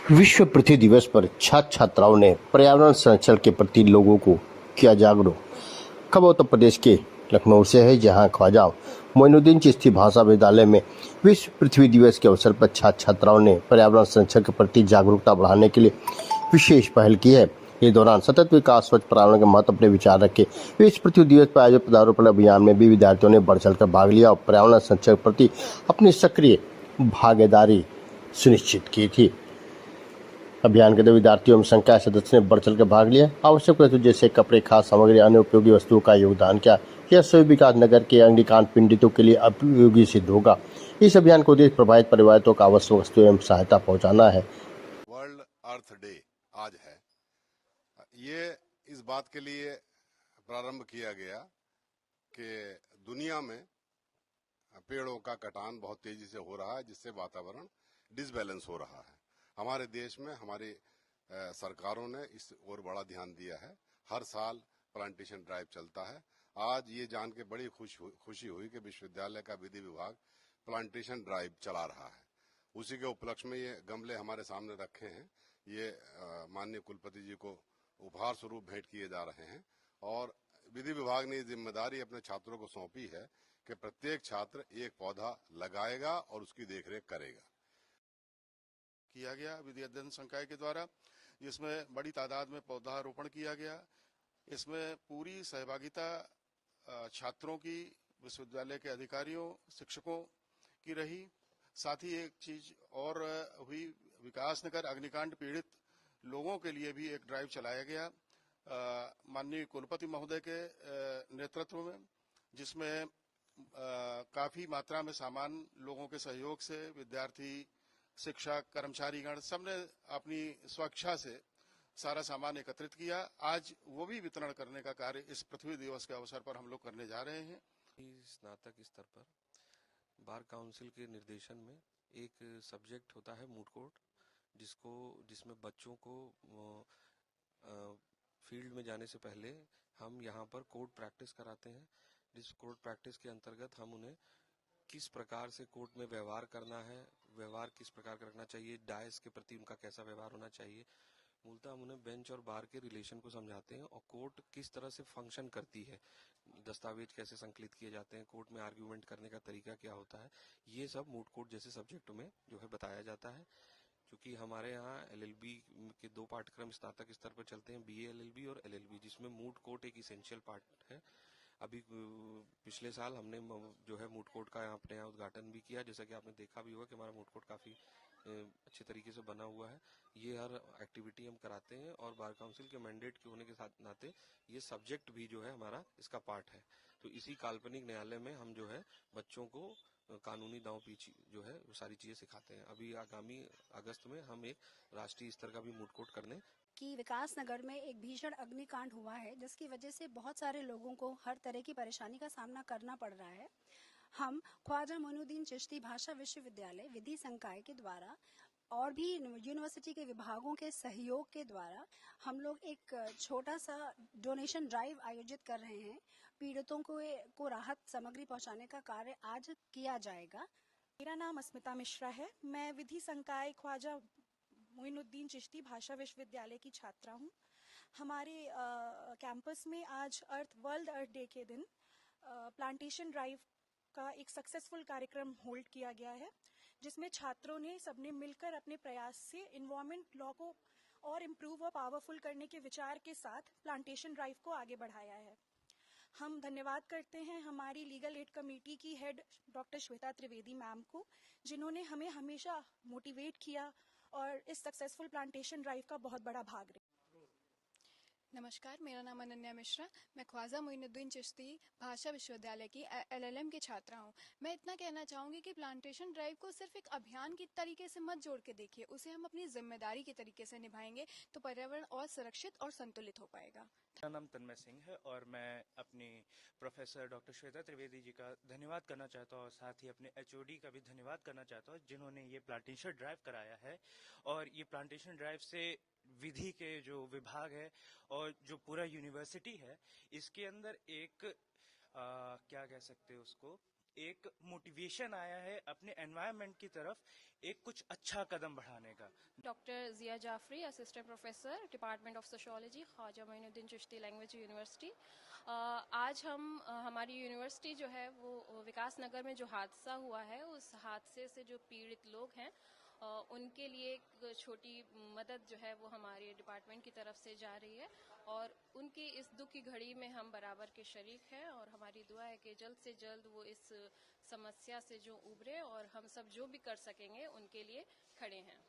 विश्व पृथ्वी दिवस पर छात्र छात्राओं ने पर्यावरण संरक्षण के प्रति लोगों को किया जागरूक। खबर उत्तर प्रदेश के लखनऊ से है, जहां ख्वाजा मोइनुद्दीन चिश्ती भाषा विद्यालय में विश्व पृथ्वी दिवस के अवसर पर छात्र छात्राओं ने पर्यावरण संरक्षण के प्रति जागरूकता बढ़ाने के लिए विशेष पहल की है। इस दौरान सतत विकास, स्वच्छ पर्यावरण के महत्व अपने विचार रखे। विश्व पृथ्वी दिवस पर आयोजित पौधारोपण अभियान में भी विद्यार्थियों ने बढ़ चढ़कर भाग लिया और पर्यावरण संरक्षण के प्रति अपनी सक्रिय भागीदारी सुनिश्चित की थी। अभियान के दौरान विद्यार्थियों में संख्या सदस्य ने बढ़ चढ़कर भाग लिया। आवश्यक वस्तु जैसे कपड़े, खाद्य सामग्री, अन्य उपयोगी वस्तुओं का योगदान किया। यह सभी विकास नगर के अग्निकांड पीड़ितों के लिए उपयोगी सिद्ध होगा। इस अभियान को उद्देश्य प्रभावित परिवारों को आवश्यक वस्तुएं एवं सहायता पहुंचाना है। वर्ल्ड अर्थ डे आज है। ये इस बात के लिए प्रारंभ किया गया कि दुनिया में पेड़ों का कटान बहुत तेजी से हो रहा है, जिससे वातावरण डिसबैलेंस हो रहा है। हमारे देश में हमारी सरकारों ने इस ओर बड़ा ध्यान दिया है। हर साल प्लांटेशन ड्राइव चलता है। आज ये जान के बड़ी खुशी हुई कि विश्वविद्यालय का विधि विभाग प्लांटेशन ड्राइव चला रहा है। उसी के उपलक्ष्य में ये गमले हमारे सामने रखे हैं। ये माननीय कुलपति जी को उपहार स्वरूप भेंट किए जा रहे हैं और विधि विभाग ने जिम्मेदारी अपने छात्रों को सौंपी है कि प्रत्येक छात्र एक पौधा लगाएगा और उसकी देखरेख करेगा। किया गया विधि अध्ययन संकाय के द्वारा, जिसमें बड़ी तादाद में पौधारोपण किया गया। इसमें पूरी सहभागिता छात्रों की, विश्वविद्यालय के अधिकारियों, शिक्षकों की रही। साथ ही एक चीज और हुई, विकास नगर अग्निकांड पीड़ित लोगों के लिए भी एक ड्राइव चलाया गया माननीय कुलपति महोदय के नेतृत्व में, जिसमें काफी मात्रा में सामान लोगों के सहयोग से विद्यार्थी, शिक्षक, कर्मचारीगण सबने अपनी स्वेच्छा से सारा सामान एकत्रित किया। आज वो भी वितरण करने का कार्य इस पृथ्वी दिवस के अवसर पर हम लोग करने जा रहे हैं। स्नातक स्तर पर बार काउंसिल के निर्देशन में एक सब्जेक्ट होता है मूड कोर्ट, जिसमें बच्चों को फील्ड में जाने से पहले हम यहाँ पर कोर्ट प्रैक्टिस कराते हैं। जिस कोर्ट प्रैक्टिस के अंतर्गत हम उन्हें किस प्रकार से कोर्ट में व्यवहार करना है, व्यवहार किस प्रकार का रखना चाहिए, डायस के प्रति उनका कैसा व्यवहार होना चाहिए, मूलतः हम उन्हें बेंच और बार के रिलेशन को समझाते हैं और कोर्ट किस तरह से फंक्शन करती है, दस्तावेज कैसे संकलित किए जाते हैं, कोर्ट में आर्ग्यूमेंट करने का तरीका क्या होता है, ये सब मूड कोर्ट जैसे सब्जेक्टों में जो है बताया जाता है। क्योंकि हमारे यहाँ एलएलबी के 2 पाठ्यक्रम स्नातक स्तर पर चलते हैं, बीए एलएलबी और एलएलबी, जिसमें मूड कोर्ट एक इसेंशियल पार्ट है। अभी पिछले साल हमने जो है मूड कोर्ट का अपने यहाँ उद्घाटन भी किया। जैसा कि आपने देखा भी होगा कि हमारा मूड कोर्ट काफी अच्छे तरीके से बना हुआ है। ये हर एक्टिविटी हम कराते हैं और बार काउंसिल के मैंडेट के होने के साथ नाते ये सब्जेक्ट भी जो है हमारा इसका पार्ट है। तो इसी काल्पनिक न्यायालय में हम जो है बच्चों को कानूनी दांव पीछी जो है वो सारी चीजें सिखाते हैं। अभी आगामी अगस्त में हम एक राष्ट्रीय स्तर का भी मूड कोर्ट करने कि विकास नगर में एक भीषण अग्निकांड हुआ है, जिसकी वजह से बहुत सारे लोगों को हर तरह की परेशानी का सामना करना पड़ रहा है। हम ख्वाजा मोइनुद्दीन चिश्ती भाषा विश्वविद्यालय विधि संकाय के द्वारा और भी यूनिवर्सिटी के विभागों के सहयोग के द्वारा हम लोग एक छोटा सा डोनेशन ड्राइव आयोजित कर रहे हैं। पीड़ितों को राहत सामग्री पहुंचाने का कार्य आज किया जाएगा। मेरा नाम अस्मिता मिश्रा है। मैं विधि संकाय ख्वाजा मोइनुद्दीन चिश्ती भाषा विश्वविद्यालय की छात्रा हूँ। हमारे कैंपस में आज वर्ल्ड अर्थ डे के दिन प्लांटेशन ड्राइव का एक सक्सेसफुल कार्यक्रम होल्ड किया गया है, जिसमें छात्रों ने सबने मिलकर अपने प्रयास से एनवायरमेंट लॉ को और इम्प्रूव और पावरफुल करने के विचार के साथ प्लांटेशन ड्राइव को आगे बढ़ाया है। हम धन्यवाद करते हैं हमारी लीगल एड कमेटी की head doctor Shweta Trivedi ma'am को, जिन्होंने हमें हमेशा मोटिवेट किया और इस सक्सेसफुल प्लांटेशन ड्राइव का बहुत बड़ा भाग रहे। नमस्कार, मेरा नाम अनन्या मिश्रा। मैं ख्वाजा मोइनुद्दीन चिश्ती भाषा विश्वविद्यालय की एलएलएम की छात्रा हूँ। मैं इतना कहना चाहूँगी कि प्लांटेशन ड्राइव को सिर्फ एक अभियान की तरीके से मत जोड़ के देखिए, उसे हम अपनी जिम्मेदारी के तरीके से निभाएंगे तो पर्यावरण और सुरक्षित और संतुलित हो पाएगा। मेरा नाम तन्मय सिंह है और मैं अपनी प्रोफेसर डॉक्टर श्वेता त्रिवेदी जी का धन्यवाद करना चाहता हूँ और साथ ही अपने एचओडी का भी धन्यवाद करना चाहता हूँ, जिन्होंने ये प्लांटेशन ड्राइव कराया है। और ये प्लांटेशन ड्राइव से विधि के जो विभाग है और जो पूरा यूनिवर्सिटी है, इसके अंदर एक क्या कह सकते हैं उसको, एक मोटिवेशन आया है अपने एनवायरनमेंट की तरफ एक कुछ अच्छा कदम बढ़ाने का। Doctor Zia Jafri, assistant professor, department of sociology, Khwaja Moinuddin Chishti language university. आज हम हमारी यूनिवर्सिटी जो है वो विकास नगर में जो हादसा हुआ है उस हादसे से जो पीड़ित लोग हैं उनके लिए एक छोटी मदद जो है वो हमारे डिपार्टमेंट की तरफ से जा रही है और उनकी इस दुख की घड़ी में हम बराबर के शरीक हैं और हमारी दुआ है कि जल्द से जल्द वो इस समस्या से जो उभरे और हम सब जो भी कर सकेंगे उनके लिए खड़े हैं।